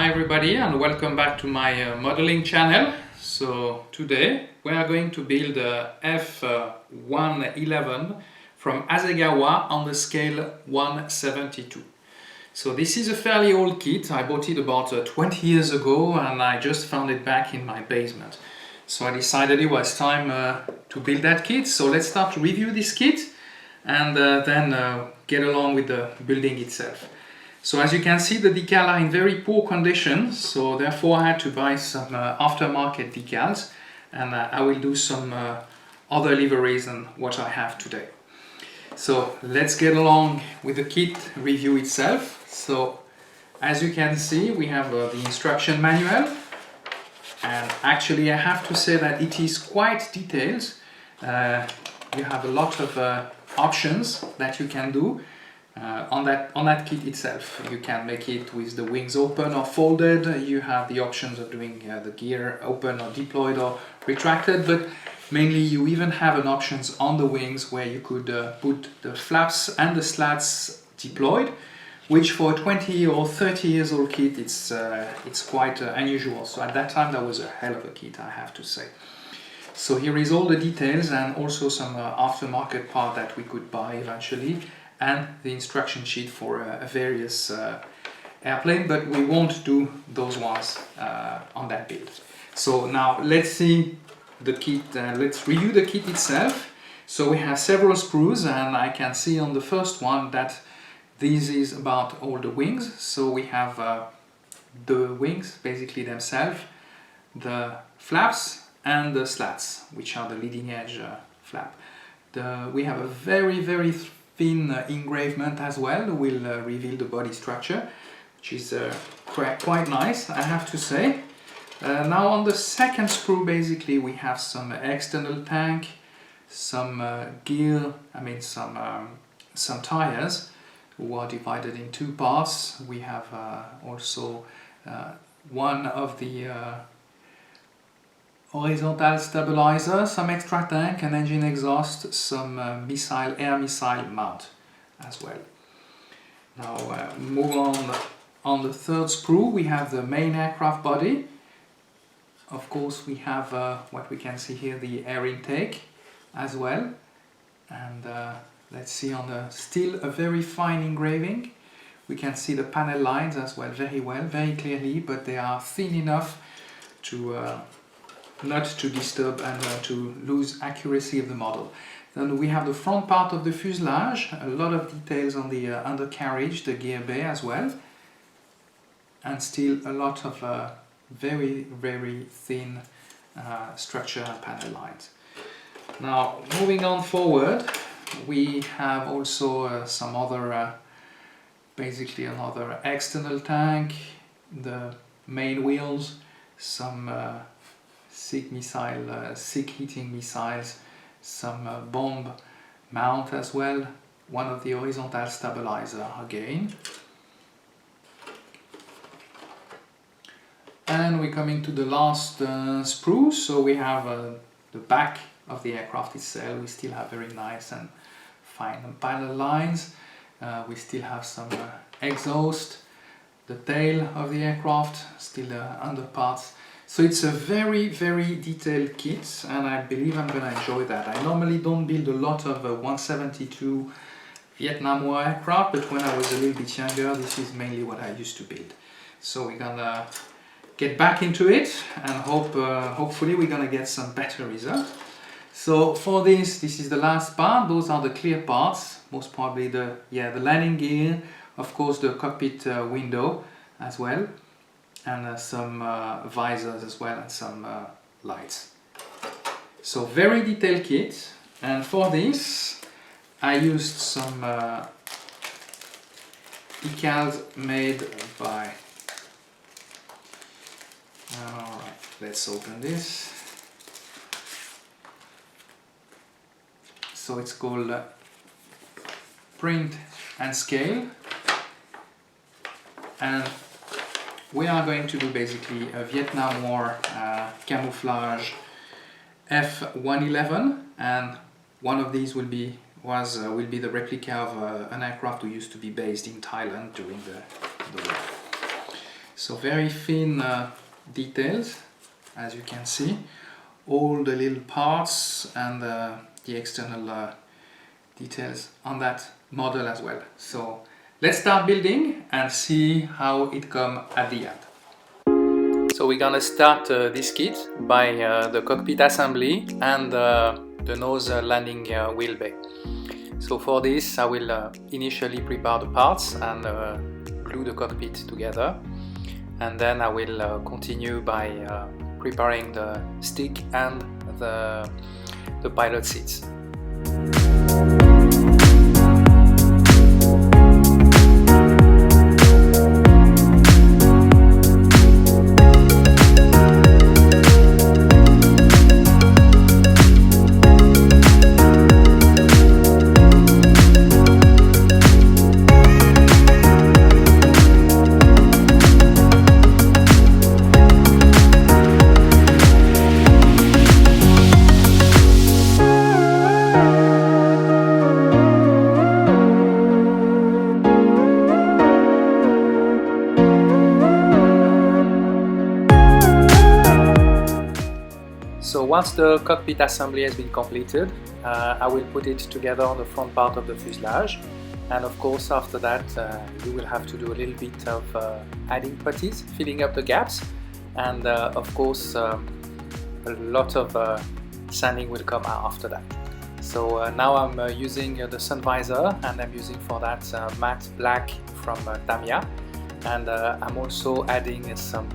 Hi everybody and welcome back to my modeling channel. So today we are going to build a F-111 from Hasegawa on the scale 1/72. So this is a fairly old kit. I bought it about 20 years ago and I just found it back in my basement. So I decided it was time to build that kit. So let's start to review this kit and then get along with the building itself. So as you can see, the decals are in very poor condition, so therefore I had to buy some aftermarket decals, and I will do some other liveries than what I have today. So let's get along with the kit review itself. So as you can see, we have the instruction manual, and actually I have to say that it is quite detailed. You have a lot of options that you can do. On that kit itself. You can make it with the wings open or folded. You have the options of doing the gear open or deployed or retracted, but mainly you even have an options on the wings where you could put the flaps and the slats deployed, which for a 20 or 30 years old kit it's quite unusual. So at that time that was a hell of a kit, I have to say. So here is all the details and also some aftermarket part that we could buy eventually, and the instruction sheet for a various airplane, but we won't do those ones on that build. So now let's see the kit, let's review the kit itself. So we have several screws, and I can see on the first one that this is about all the wings. So we have the wings basically themselves, the flaps and the slats, which are the leading edge flap. We have a very thin engravement as well, will reveal the body structure, which is quite nice, I have to say. Now on the second screw basically we have some external tank, some gear, some tires who are divided in two parts. We have also one of the horizontal stabilizer, some extra tank, an engine exhaust, some air missile mount as well. Now move on the third screw. We have the main aircraft body. Of course we have what we can see here, the air intake as well. And let's see, on the still a very fine engraving. We can see the panel lines as well, very clearly, but they are thin enough to not to disturb and to lose accuracy of the model. Then we have the front part of the fuselage, a lot of details on the undercarriage, the gear bay as well, and still a lot of very thin structure and panel lines. Now moving on forward, we have also some other, basically another external tank, the main wheels, some SIG heating missiles, some bomb mount as well, one of the horizontal stabilizer again. And we're coming to the last sprue. So we have the back of the aircraft itself. We still have very nice and fine panel lines. We still have some exhaust, the tail of the aircraft, still underparts. So it's a very detailed kit, and I believe I'm gonna enjoy that. I normally don't build a lot of 172 Vietnam War aircraft, but when I was a little bit younger, this is mainly what I used to build. So we're gonna get back into it and hopefully we're gonna get some better results. So for this is the last part. Those are the clear parts, most probably the landing gear, of course the cockpit window as well, and some visors as well, and some lights. So very detailed kit, and for this I used some decals made by... Alright, let's open this. So it's called Print and Scale, and we are going to do basically a Vietnam War camouflage F-111, and one of these will be the replica of an aircraft who used to be based in Thailand during the war. So very thin details, as you can see, all the little parts and the external details on that model as well. So let's start building and see how it comes at the end. So we're gonna start this kit by the cockpit assembly and the nose landing wheel bay. So for this I will initially prepare the parts and glue the cockpit together, and then I will continue by preparing the stick and the pilot seats. So once the cockpit assembly has been completed, I will put it together on the front part of the fuselage, and of course after that you will have to do a little bit of adding putties, filling up the gaps, and of course a lot of sanding will come out after that. So now I'm using the sun visor, and I'm using for that matte black from Tamiya, and I'm also adding some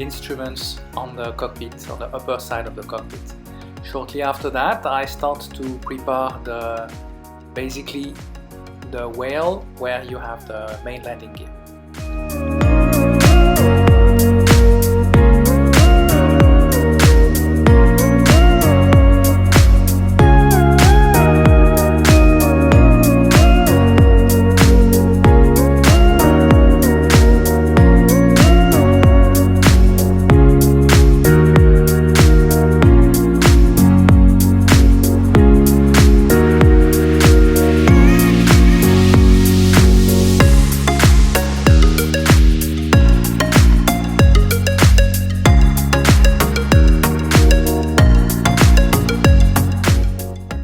instruments on the cockpit, on the upper side of the cockpit. Shortly after that I start to prepare basically the wheel where you have the main landing gear.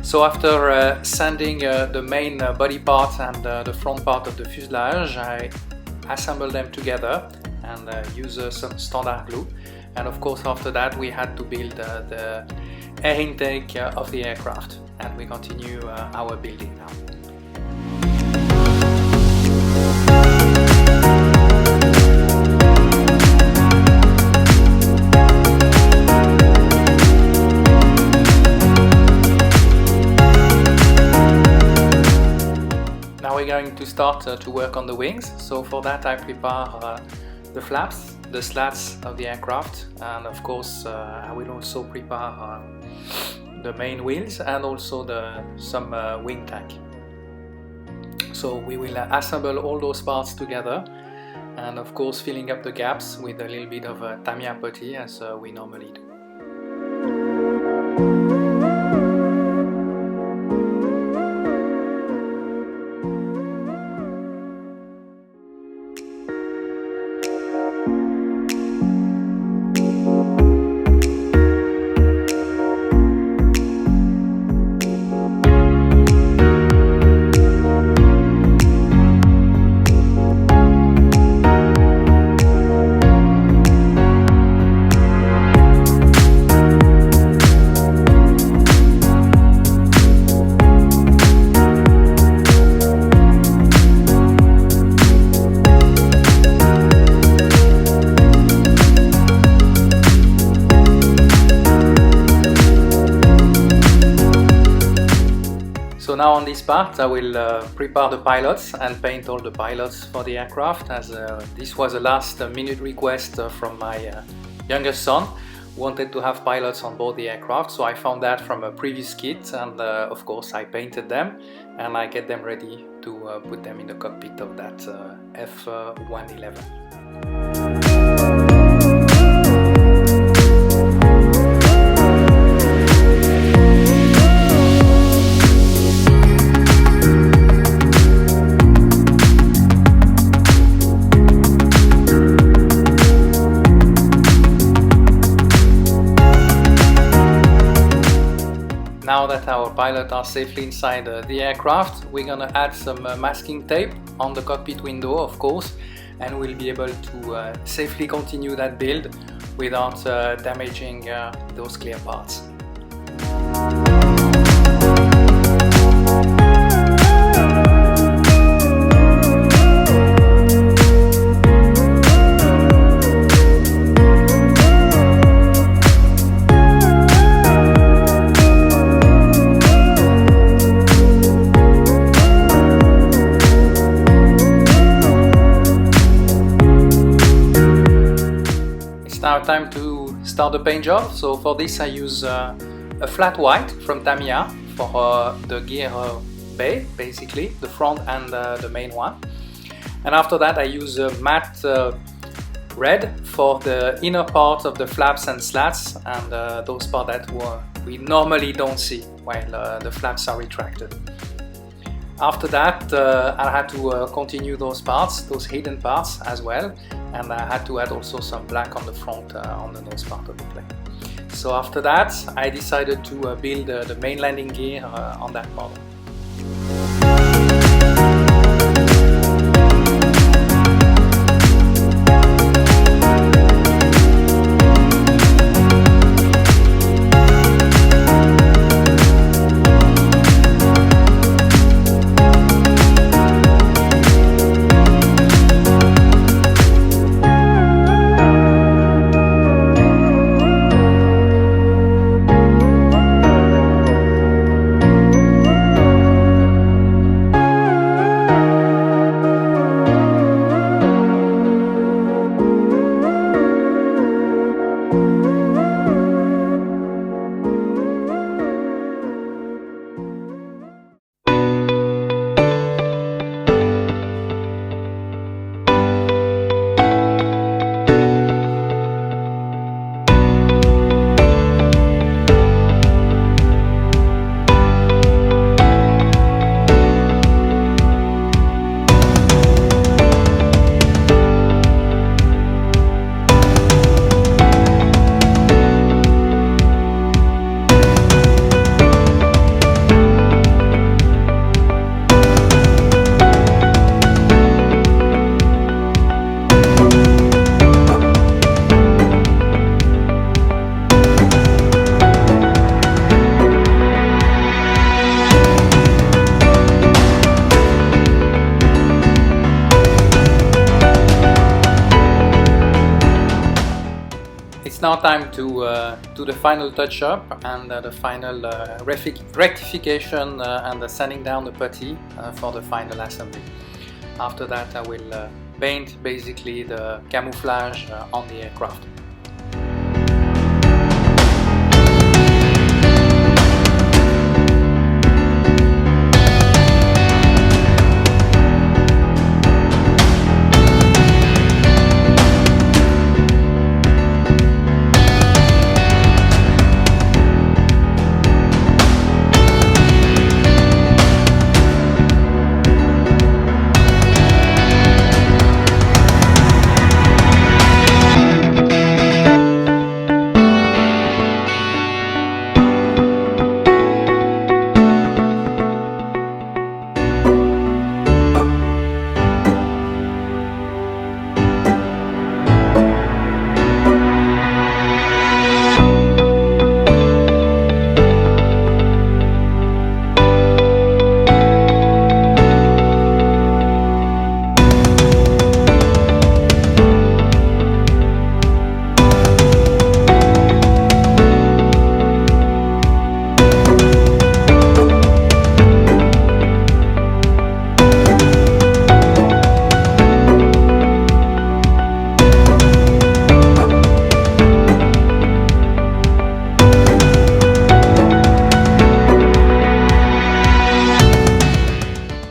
So after sanding the main body part and the front part of the fuselage, I assemble them together and use some standard glue. And of course after that we had to build the air intake of the aircraft, and we continue our building now. We're going to start to work on the wings. So for that I prepare the flaps, the slats of the aircraft, and of course I will also prepare the main wheels and also some wing tank. So we will assemble all those parts together, and of course filling up the gaps with a little bit of tamiya putty as we normally do. So now on this part I will prepare the pilots and paint all the pilots for the aircraft, as this was a last minute request from my youngest son, who wanted to have pilots on board the aircraft. So I found that from a previous kit, and of course I painted them and I get them ready to put them in the cockpit of that F-111. now that our pilots are safely inside the aircraft, we're gonna add some masking tape on the cockpit window, of course, and we'll be able to safely continue that build without damaging those clear parts. Now time to start the paint job. So for this I use a flat white from Tamiya for the gear bay, basically the front and the main one, and after that I use a matte red for the inner part of the flaps and slats, and those parts that we normally don't see while the flaps are retracted. After that I had to continue those parts, those hidden parts as well, and I had to add also some black on the front on the nose part of the plane. So after that I decided to build the main landing gear on that model. Now time to do the final touch-up and the final rectification and the sanding down the putty for the final assembly. After that I will paint basically the camouflage on the aircraft.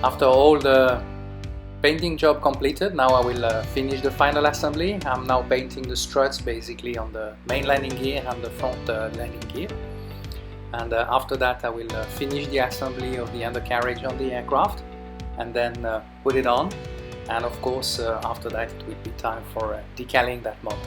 After all the painting job completed, now I will finish the final assembly. I'm now painting the struts basically on the main landing gear and the front landing gear. And after that I will finish the assembly of the undercarriage on the aircraft and then put it on. And of course after that it will be time for decaling that model.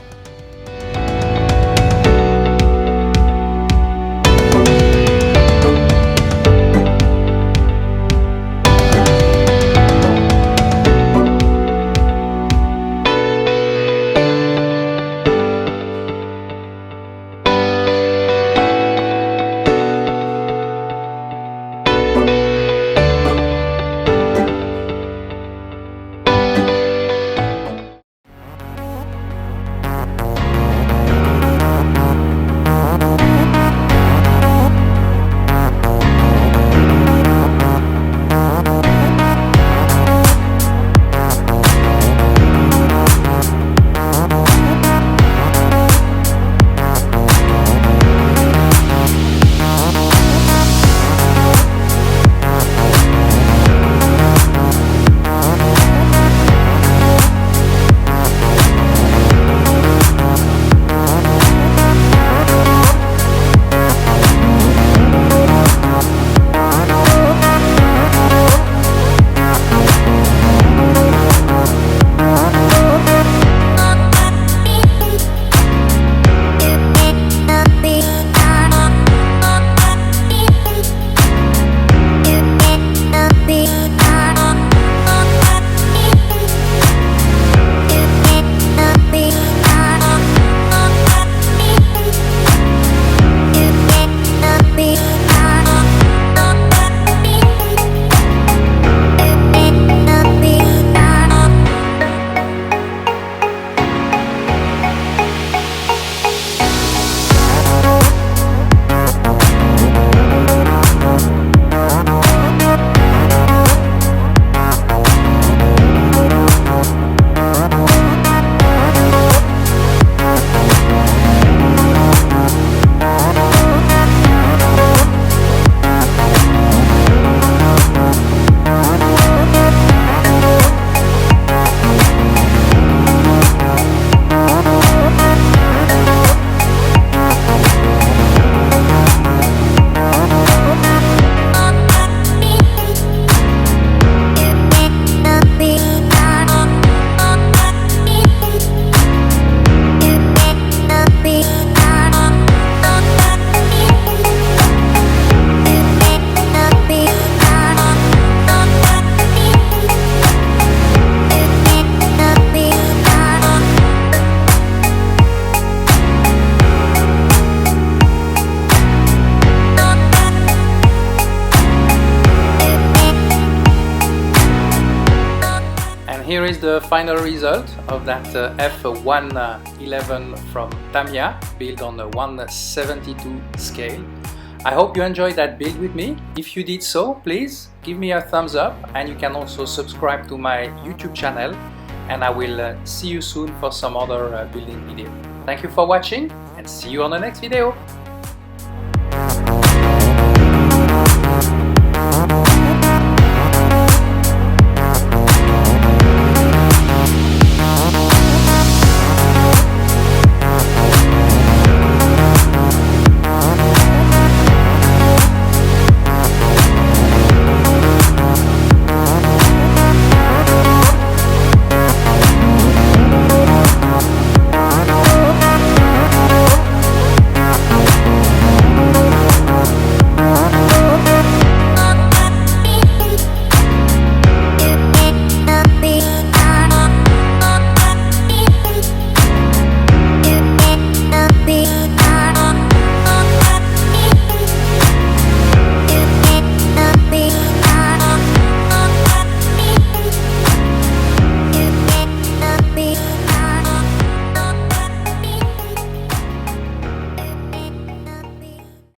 here is the final result of that F-111 from Tamiya, built on a 1/72 scale. I hope you enjoyed that build with me. If you did so, please give me a thumbs up, and you can also subscribe to my YouTube channel, and I will see you soon for some other building video. Thank you for watching, and see you on the next video.